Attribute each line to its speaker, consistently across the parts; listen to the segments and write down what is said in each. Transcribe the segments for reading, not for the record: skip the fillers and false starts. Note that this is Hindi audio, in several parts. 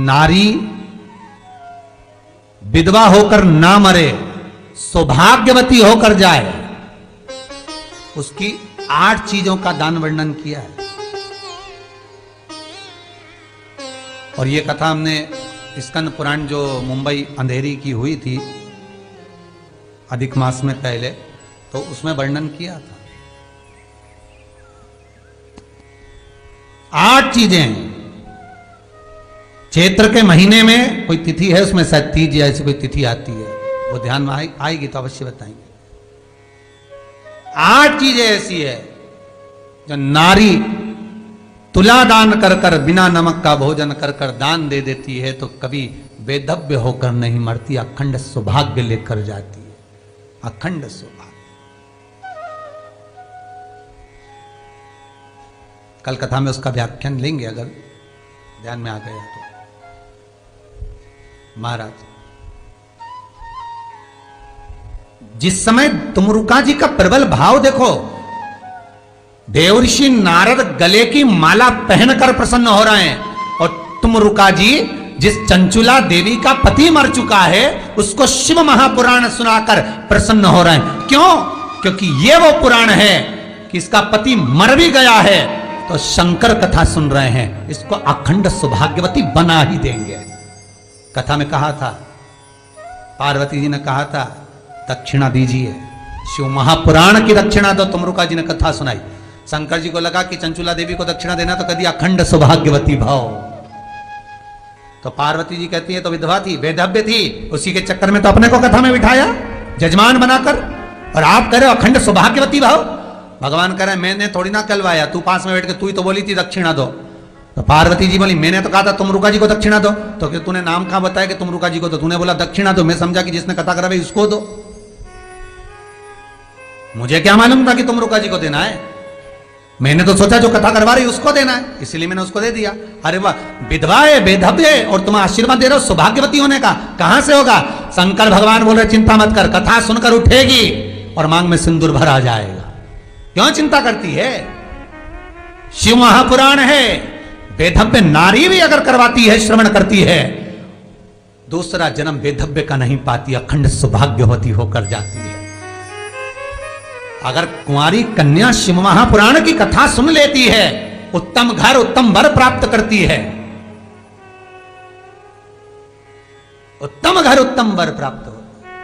Speaker 1: नारी विधवा होकर ना मरे, सौभाग्यवती होकर जाए, उसकी 8 चीजों का दान वर्णन किया है। और ये कथा हमने स्कंद पुराण जो मुंबई अंधेरी की हुई थी अधिक मास में पहले, तो उसमें वर्णन किया था। 8 चीजें चैत्र के महीने में कोई तिथि है, उसमें शायद तीज या ऐसी कोई तिथि आती है, वो ध्यान में आएगी तो अवश्य बताएंगे। 8 चीजें ऐसी है जो नारी तुला दान कर कर, बिना नमक का भोजन कर कर दान दे देती है तो कभी बेधव्य होकर नहीं मरती, अखंड सौभाग्य लेकर जाती है, अखंड सौभाग्य। कल कथा में उसका व्याख्यान लेंगे अगर ध्यान में आ गया तो। महाराज, जिस समय तुमरुका जी का प्रबल भाव देखो, देवर्षि नारद गले की माला पहनकर प्रसन्न हो रहे हैं और तुमरुका जी जिस चंचुला देवी का पति मर चुका है उसको शिव महापुराण सुनाकर प्रसन्न हो रहे हैं। क्यों? क्योंकि ये वो पुराण है कि इसका पति मर भी गया है तो शंकर कथा सुन रहे हैं, इसको अखंड सौभाग्यवती बना ही देंगे। कथा में कहा था, पार्वती जी ने कहा था दक्षिणा दीजिए, शिव महापुराण की दक्षिणा दो। तुमरुका जी ने कथा सुनाई, शंकर जी को लगा कि चंचुला देवी को दक्षिणा देना तो कभी अखंड सौभाग्यवती भाव। तो पार्वती जी कहती है तो विधवा थी, वेधव्य थी, उसी के चक्कर में तो अपने को कथा में बिठाया जजमान बनाकर, और आप कह रहे हो अखंड सौभाग्यवती भाव। भगवान कह रहे हैं मैंने थोड़ी ना कहलवाया, तू पास में बैठ के तू ही तो बोली थी दक्षिणा दो। तो पार्वती जी बोली मैंने तो कहा था तुमरुका जी को दक्षिणा दो, तो कि तूने नाम कहां बताया कि तुमरुका जी को, तो तूने बोला दक्षिणा दो, मैं समझा कि जिसने कथा करा भाई उसको दो, मुझे क्या मालूम था कि तुमरुका जी को देना है, मैंने तो सोचा जो कथा करवा रही उसको देना है, इसलिए मैंने उसको दे दिया। अरे वाह, विधवा है, बेधव्य है, और तुम आशीर्वाद दे रहे हो सौभाग्यवती होने का, कहां से होगा? शंकर भगवान बोल रहे चिंता मत कर, कथा सुनकर उठेगी और मांग में सिंदूर भर आ जाएगा। क्यों चिंता करती है? शिव महापुराण है, वेधव्य नारी भी अगर करवाती है, श्रवण करती है, दूसरा जन्म वेधव्य का नहीं पाती, अखंड सौभाग्यवती होकर जाती है। अगर कुंवारी कन्या शिव महापुराण की कथा सुन लेती है, उत्तम घर उत्तम वर प्राप्त करती है, उत्तम घर उत्तम वर प्राप्त होता है।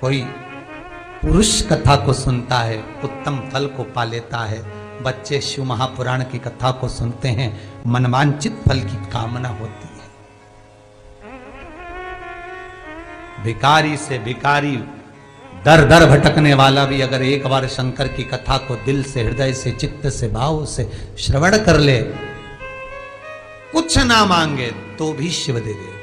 Speaker 1: कोई पुरुष कथा को सुनता है, उत्तम फल को पा लेता है। बच्चे शिव महापुराण की कथा को सुनते हैं, मनवांचित फल की कामना होती है। भिखारी से भिखारी, दर दर भटकने वाला भी अगर एक बार शंकर की कथा को दिल से, हृदय से, चित्त से, भाव से श्रवण कर ले, कुछ ना मांगे तो भी शिव दे दे।